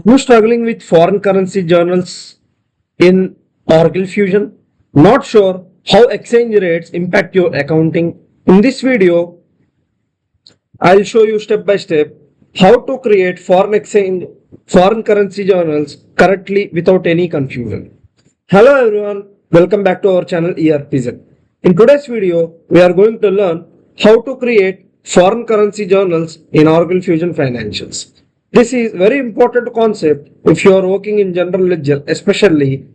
You struggling with foreign currency journals in Oracle Fusion? Not sure how exchange rates impact your accounting? In this video, I'll show you step by step how to create foreign currency journals correctly without any confusion. Hello everyone, welcome back to our channel ERPZEN. In today's video, we are going to learn how to create foreign currency journals in Oracle Fusion Financials. This is very important concept if you are working in general ledger, especially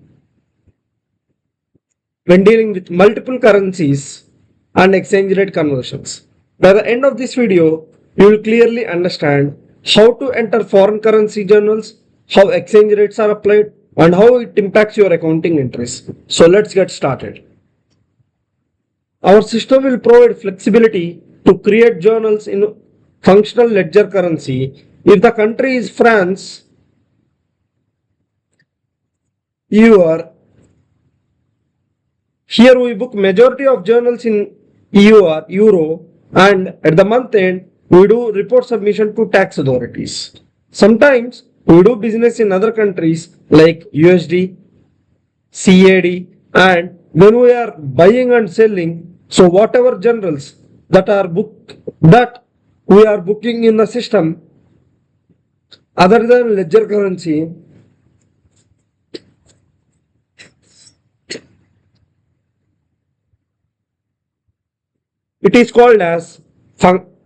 when dealing with multiple currencies and exchange rate conversions. By the end of this video, you will clearly understand how to enter foreign currency journals, how exchange rates are applied, and how it impacts your accounting entries. So let's get started. Our system will provide flexibility to create journals in functional ledger currency. If the country is France, EUR. Here we book majority of journals in EUR, Euro, and at the month end, we do report submission to tax authorities. Sometimes we do business in other countries like USD, CAD, and when we are buying and selling, so whatever journals that we are booking in the system other than ledger currency, it is called as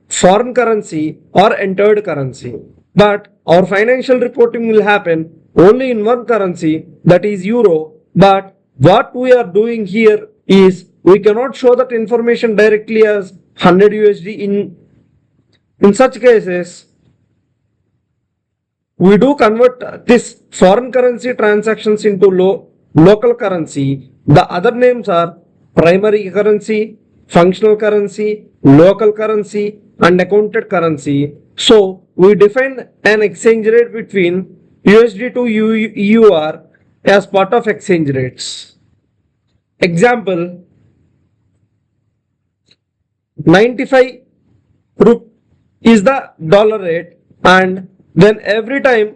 foreign currency or entered currency. But our financial reporting will happen only in one currency, that is Euro. But what we are doing here is we cannot show that information directly as 100 USD. In such cases, we do convert this foreign currency transactions into local currency. The other names are primary currency, functional currency, local currency, and accounted currency. So we define an exchange rate between USD to EUR as part of exchange rates. Example, 95 is the dollar rate, and then every time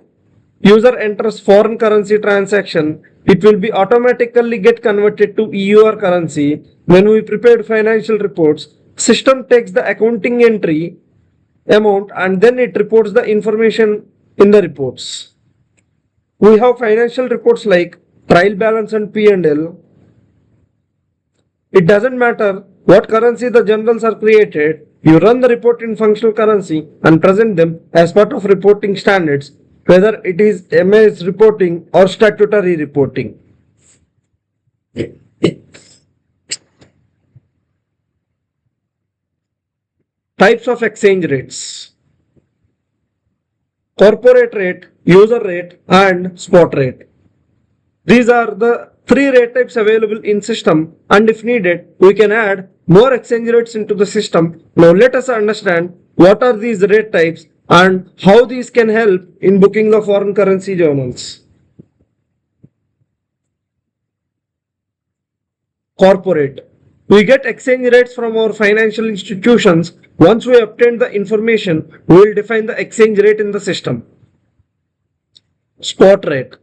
user enters foreign currency transaction, it will be automatically get converted to EUR currency. When we prepare financial reports, system takes the accounting entry amount and then it reports the information in the reports. We have financial reports like trial balance and P&L. It doesn't matter what currency the journals are created, you run the report in functional currency and present them as part of reporting standards, whether it is MAS reporting or statutory reporting. Types of exchange rates: corporate rate, user rate, and spot rate. These are the three rate types available in system, and if needed, we can add more exchange rates into the system. Now let us understand what are these rate types and how these can help in booking the foreign currency journals. Corporate. We get exchange rates from our financial institutions. Once we obtain the information, we will define the exchange rate in the system. Spot rate.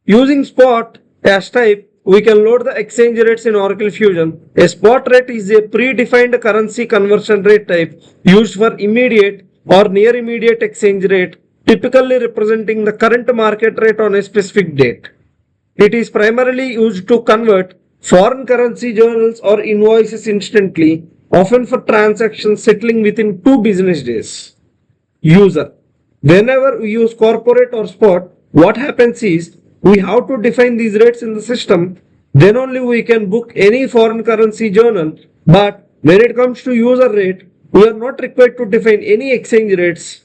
Using spot as type, we can load the exchange rates in Oracle Fusion. A spot rate is a predefined currency conversion rate type used for immediate or near immediate exchange rate, typically representing the current market rate on a specific date. It is primarily used to convert foreign currency journals or invoices instantly, often for transactions settling within 2 business days. User. Whenever we use corporate or spot, what happens is we have to define these rates in the system, then only we can book any foreign currency journal. But when it comes to user rate, we are not required to define any exchange rates.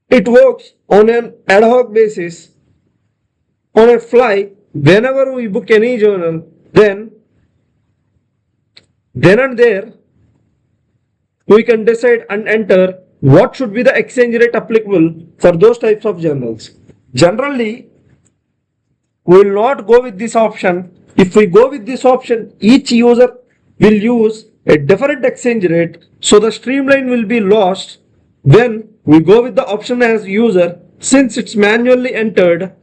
It works on an ad hoc basis, on a fly. Whenever we book any journal, then and there we can decide and enter what should be the exchange rate applicable for those types of journals. Generally, we will not go with this option. If we go with this option, each user will use a different exchange rate, so the streamline will be lost when we go with the option as user. Since it's manually entered,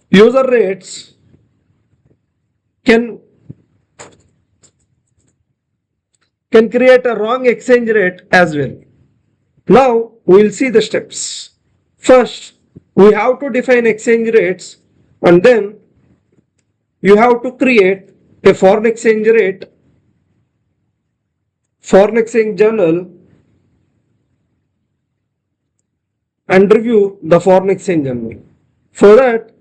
user rates can create a wrong exchange rate as well. Now we'll see the steps. First, we have to define exchange rates, and then you have to create a foreign exchange rate, foreign exchange journal, and review the foreign exchange journal. For that,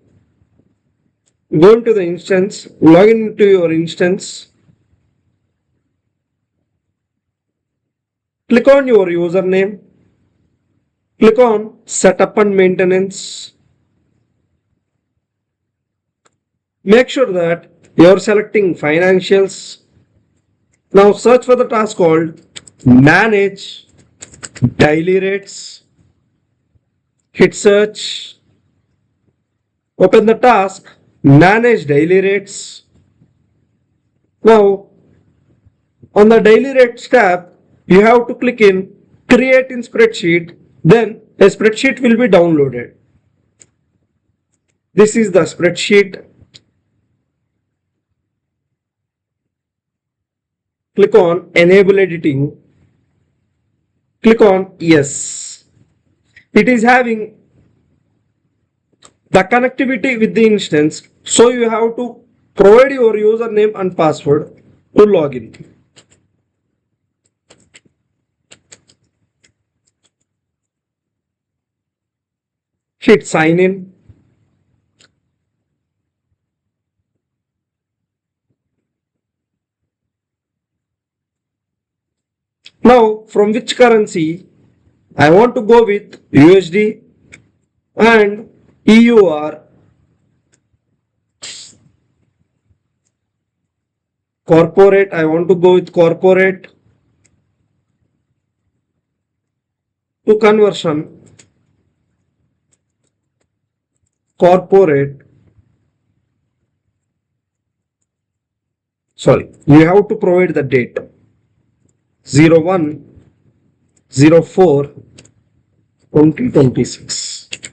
go into the instance, log into your instance, click on your username, click on setup and maintenance. Make sure that you are selecting financials. Now search for the task called manage daily rates. Hit search. Open the task manage daily rates. Now on the daily rates tab, you have to click in create in spreadsheet. Then a spreadsheet will be downloaded. This is the spreadsheet. Click on enable editing. Click on yes. It is having the connectivity with the instance, so you have to provide your username and password to log in. Hit sign in. Now from which currency? I want to go with USD and EUR. Corporate, I want to go with corporate. To conversion, corporate, sorry, you have to provide the date 01/04/2026.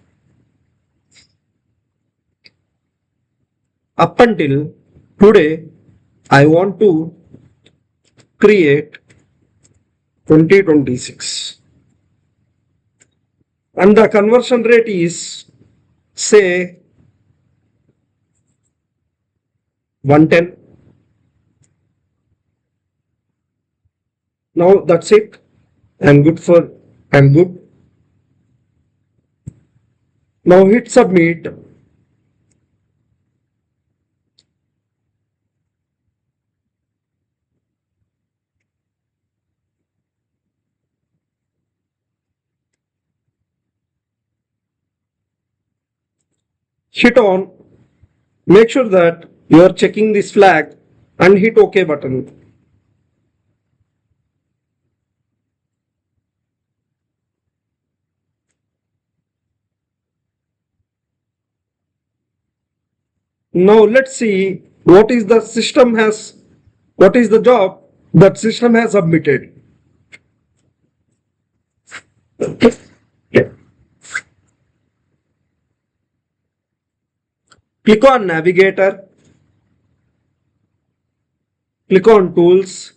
Up until today, I want to create 2026. And the conversion rate is, say, 110. Now that's it. I'm good. Now hit submit. Hit on. Make sure that you are checking this flag and hit OK button. Now let's see what is the job that system has submitted. Click on navigator, click on tools,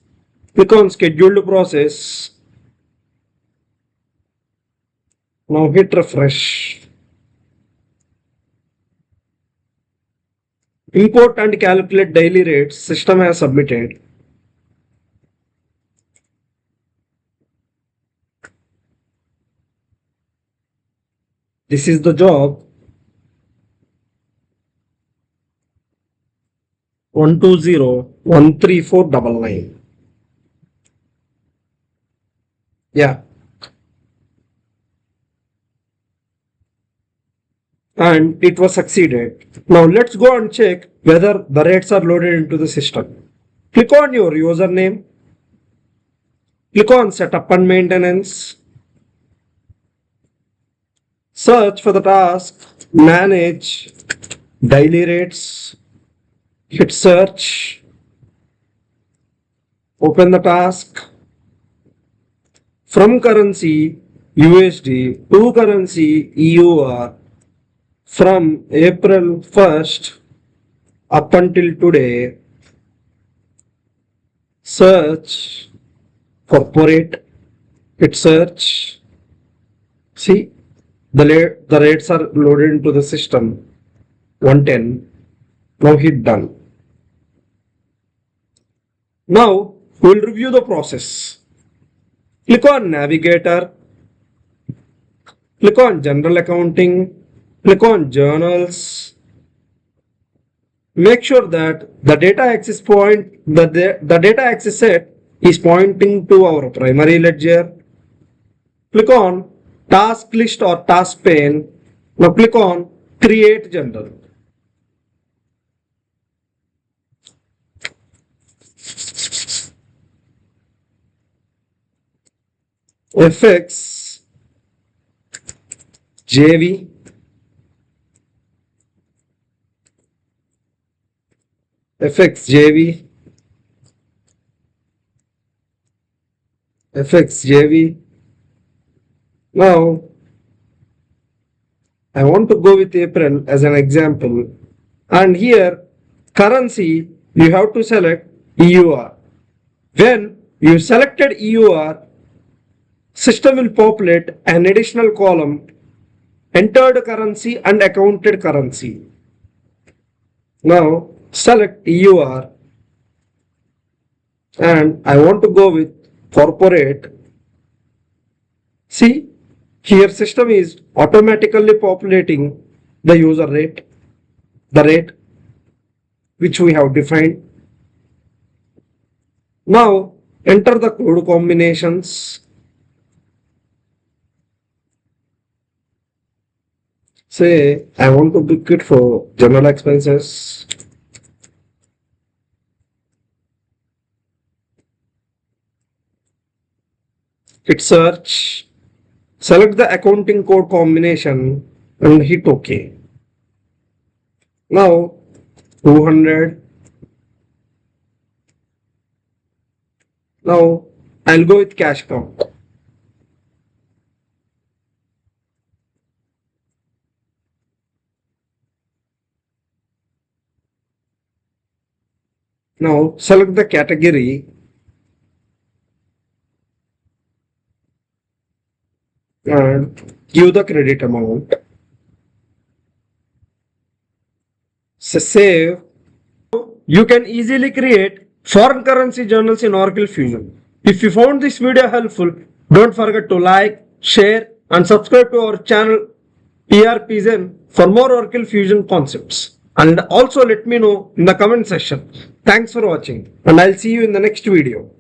click on scheduled process. Now hit refresh. Import and calculate daily rates system has submitted. This is the job 1201349. Yeah. And it was succeeded. Now let's go and check whether the rates are loaded into the system. Click on your username. Click on setup and maintenance. Search for the task manage daily rates. Hit search. Open the task. From currency, USD to currency EUR from April 1st up until today. Search corporate, hit search. See, the rates are loaded into the system. 110. Now hit done. Now we'll review the process. Click on navigator, click on general accounting, click on journals. Make sure that the data access set is pointing to our primary ledger. Click on task list or task pane. Now click on create journal. FX JV FX JV FX JV. Now I want to go with April as an example, and here currency you have to select EUR. When you selected EUR, system will populate an additional column, entered currency and accounted currency. Now select EUR and I want to go with corporate. See, here system is automatically populating the user rate, the rate which we have defined. Now enter the code combinations. Say I want to book it for general expenses. Hit search, select the accounting code combination and hit OK. Now 200. Now I'll go with cash count. Now select the category and give the credit amount. Save. You can easily create foreign currency journals in Oracle Fusion. If you found this video helpful, don't forget to like, share and subscribe to our channel ERPZEN for more Oracle Fusion concepts. And also let me know in the comment section. Thanks for watching and I'll see you in the next video.